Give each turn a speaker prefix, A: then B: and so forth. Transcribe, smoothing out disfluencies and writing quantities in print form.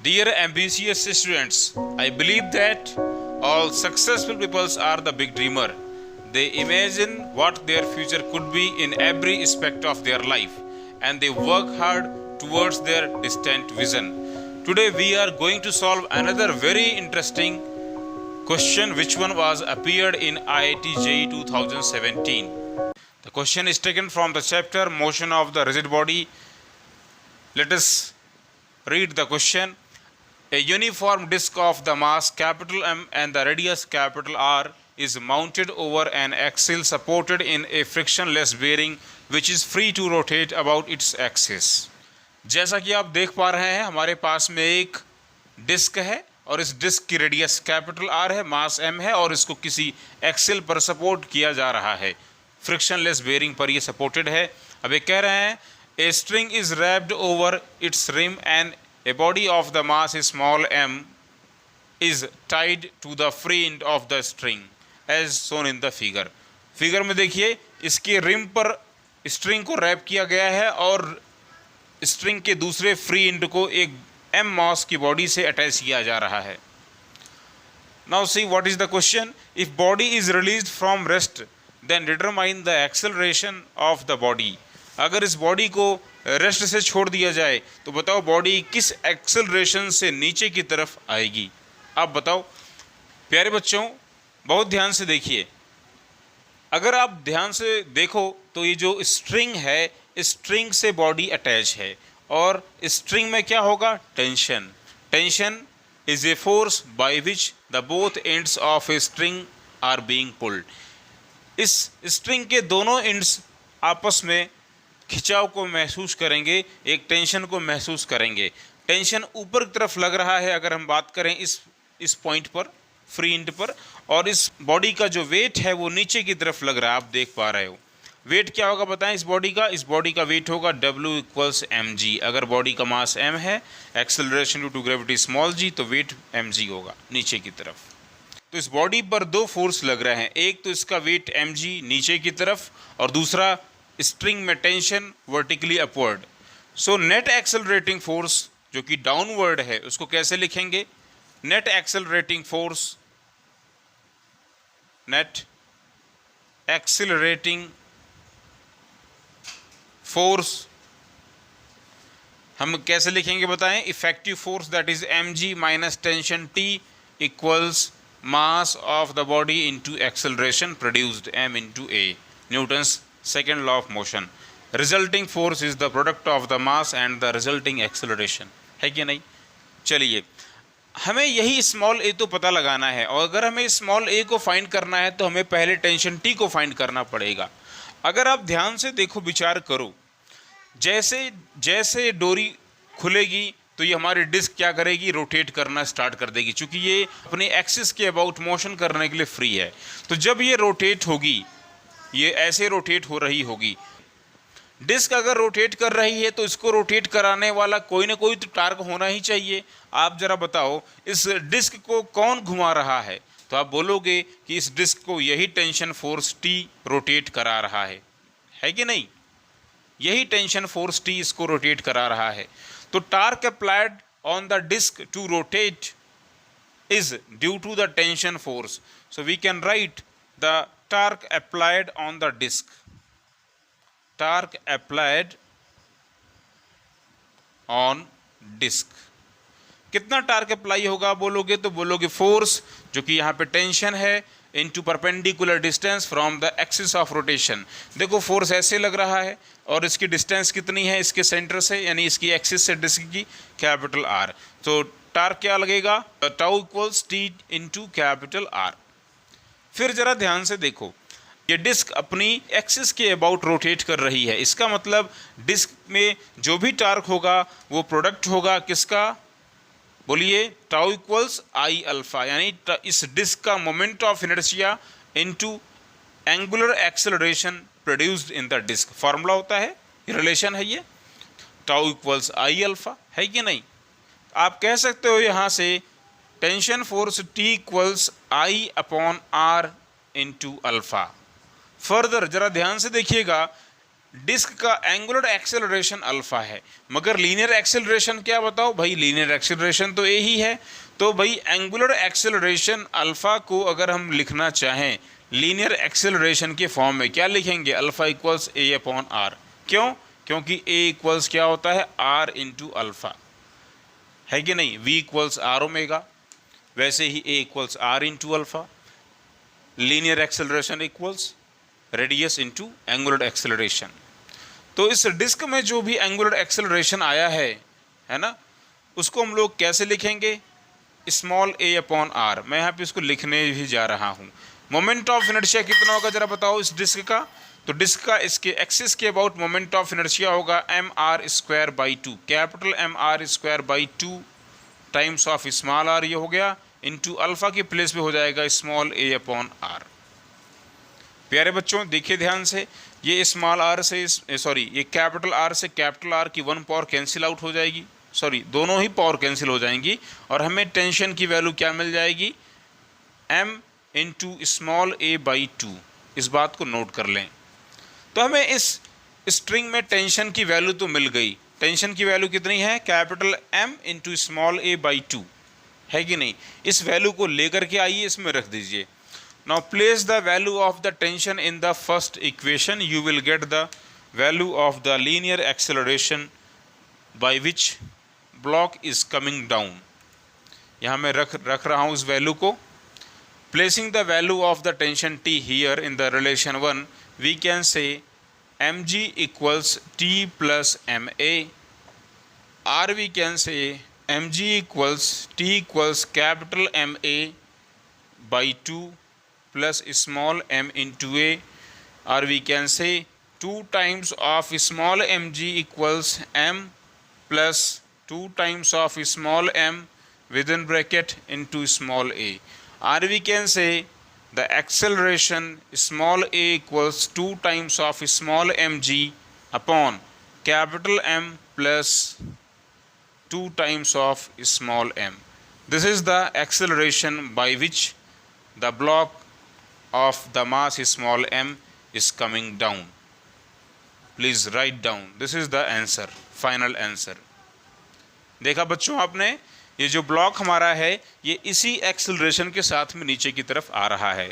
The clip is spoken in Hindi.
A: Dear ambitious students, I believe that all successful people are the big dreamer. They imagine what their future could be in every aspect of their life and they work hard towards their distant vision. Today we are going to solve another very interesting question which one was appeared in IIT JEE 2017. The question is taken from the chapter Motion of the Rigid Body. Let us read the question. A uniform disk of the mass capital M and the radius capital R is mounted over an axle supported in a frictionless bearing which is free to rotate about its axis. जैसा कि आप देख पा रहे हैं हमारे पास में एक डिस्क है और इस डिस्क की रेडियस कैपिटल आर है, मास एम है और इसको किसी एक्सेल पर सपोर्ट किया जा रहा है। फ्रिक्शनलेस बेयरिंग पर ये सपोर्टेड है। अब ये कह रहे हैं a string is wrapped over its rim and a body of the mass small m is tied to the free end of the string as shown in the figure. Figure में देखिए इसके रिम पर स्ट्रिंग को रैप किया गया है और स्ट्रिंग के दूसरे फ्री एंड को एक m मास की बॉडी से अटैच किया जा रहा है। Now see what is the question. If body is released from rest then determine the acceleration of the body. अगर इस बॉडी को रेस्ट से छोड़ दिया जाए तो बताओ बॉडी किस एक्सेलरेशन से नीचे की तरफ आएगी। आप बताओ प्यारे बच्चों, बहुत ध्यान से देखिए। अगर आप ध्यान से देखो तो ये जो स्ट्रिंग है, स्ट्रिंग से बॉडी अटैच है और स्ट्रिंग में क्या होगा? Tension. Tension is a force by which the both ends of a string are being pulled. इस स्ट्रिंग के दोनों एंड्स आपस में खिंचाव को महसूस करेंगे, एक टेंशन को महसूस करेंगे। टेंशन ऊपर की तरफ लग रहा है अगर हम बात करें इस पॉइंट पर, फ्री एंड पर, और इस बॉडी का जो वेट है वो नीचे की तरफ लग रहा है। आप देख पा रहे हो वेट क्या होगा बताएं इस बॉडी का? इस बॉडी का वेट होगा W = mg। अगर बॉडी का मास m है, acceleration due to gravity small g, तो वेट mg होगा नीचे की तरफ। तो इस बॉडी पर दो फोर्स लग रहे हैं, एक तो इसका वेट mg नीचे की तरफ और दूसरा स्ट्रिंग में tension vertically upward. So net accelerating force जो कि डाउनवर्ड है उसको कैसे लिखेंगे? Net accelerating force, net accelerating force हम कैसे लिखेंगे बताएं? Effective force that is mg minus tension T equals mass of the body into acceleration produced m into a, Newton's second law of motion. Resulting force is the product of the mass and the resulting acceleration. है कि नहीं? चलिए हमें यही स्मॉल a तो पता लगाना है और अगर हमें स्मॉल a को फाइंड करना है तो हमें पहले टेंशन T को फाइंड करना पड़ेगा। अगर आप ध्यान से देखो, विचार करो, जैसे जैसे डोरी खुलेगी तो ये हमारी डिस्क क्या करेगी? रोटेट करना स्टार्ट कर देगी, क्योंकि ये अपने एक्सिस के अबाउट मोशन करने के लिए फ्री है। तो जब ये रोटेट होगी, ये ऐसे रोटेट हो रही होगी। डिस्क अगर रोटेट कर रही है तो इसको रोटेट कराने वाला कोई ना कोई तो टार्क होना ही चाहिए। आप जरा बताओ इस डिस्क को कौन घुमा रहा है? तो आप बोलोगे कि इस डिस्क को यही टेंशन फोर्स T रोटेट करा रहा है कि नहीं? यही टेंशन फोर्स T इसको रोटेट करा रहा है। तो torque applied on the disc to rotate is due to the tension force. So we can write the torque applied on the disc. Torque applied on disc. कितना टार्क अप्लाई होगा बोलोगे? तो बोलोगे फोर्स जो कि यहाँ पे टेंशन है into perpendicular distance from the axis of rotation. देखो फोर्स ऐसे लग रहा है और इसकी डिस्टेंस कितनी है इसके सेंटर से, यानी इसकी एक्सिस से डिस्क की, कैपिटल R। तो टार्क क्या लगेगा? Tau equals T into capital R। फिर जरा ध्यान से देखो, ये डिस्क अपनी एक्सिस के अबाउट रोटेट कर रही है। इसका मतलब डिस्क में जो भी टार्क होगा वो प्रोडक्ट होगा किसका? बोलिए, टाउ इक्वल्स I अल्फा, यानी इस डिस्क का moment of inertia into angular acceleration produced in the disc. Formula होता है, रिलेशन है ये, टाउ इक्वल्स I अल्फा, है कि नहीं? आप कह सकते हो यहाँ से tension force T equals I upon R into alpha. Further जरा ध्यान से देखिएगा, डिस्क का एंगुलर एक्सेलरेशन अल्फा है, मगर लीनियर एक्सेलरेशन क्या बताओ भाई, लीनियर एक्सेलरेशन तो ए ही है। तो भाई एंगुलर एक्सेलरेशन अल्फा को अगर हम लिखना चाहें लीनियर एक्सेलरेशन के फॉर्म में क्या लिखेंगे, alpha equals a upon r. क्यों? क्योंकि ए इक्वल्स क्या होता है, आर इंटू अल्फा, है कि नहीं, वी इक्वल्स आर ओमेगा, वैसे ही A equals R into alpha. Linear acceleration equals radius into angular acceleration. तो इस डिस्क में जो भी एंगुलर एक्सेलरेशन आया है ना, उसको हम लोग कैसे लिखेंगे, स्मॉल ए अपॉन आर। मैं यहाँ पे इसको लिखने भी जा रहा हूँ। मोमेंट ऑफ इनर्शिया कितना होगा जरा बताओ इस डिस्क का, तो डिस्क का इसके एक्सिस के अबाउट मोमेंट ऑफ इनर्शिया होगा m are square by two, capital M are square by two times of small r, ये हो गया, इंटू अल्फा की प्लेस पे हो जाएगा स्मॉल ए अपॉन आर। प्यारे बच्चों देखिए ध्यान से, ये स्मॉल आर से ये कैपिटल आर से कैपिटल आर की वन पावर कैंसिल आउट हो जाएगी, दोनों ही पावर कैंसिल हो जाएंगी, और हमें टेंशन की वैल्यू क्या मिल जाएगी, m into small A by two. इस बात को नोट कर लें। तो हमें इस स्ट्रिंग में टेंशन की वैल्यू तो मिल गई। टेंशन की वैल्यू कितनी है, capital M into small A by two, है कि नहीं। इस वैल्यू को लेकर के आइए इसमें रख दीजिए। Now place the value of the tension in the first equation. You will get the value of the linear acceleration by which block is coming down. यहाँ मैं रख रहा हूँ इस वैल्यू को। Placing the value of the tension T here in the relation 1, we can say mg equals T plus ma, or we can say mg equals T equals capital Ma by 2 plus small m into a, or we can say 2 times of small mg equals m plus 2 times of small m within bracket into small a, or we can say the acceleration small a equals 2 times of small mg upon capital M plus 2 times of small m. This is the acceleration by which the block of the mass small m is coming down. Please write down. This is the answer, final answer. देखा बच्चों आपने, ये जो ब्लॉक हमारा है ये इसी एक्सेलरेशन के साथ में नीचे की तरफ आ रहा है।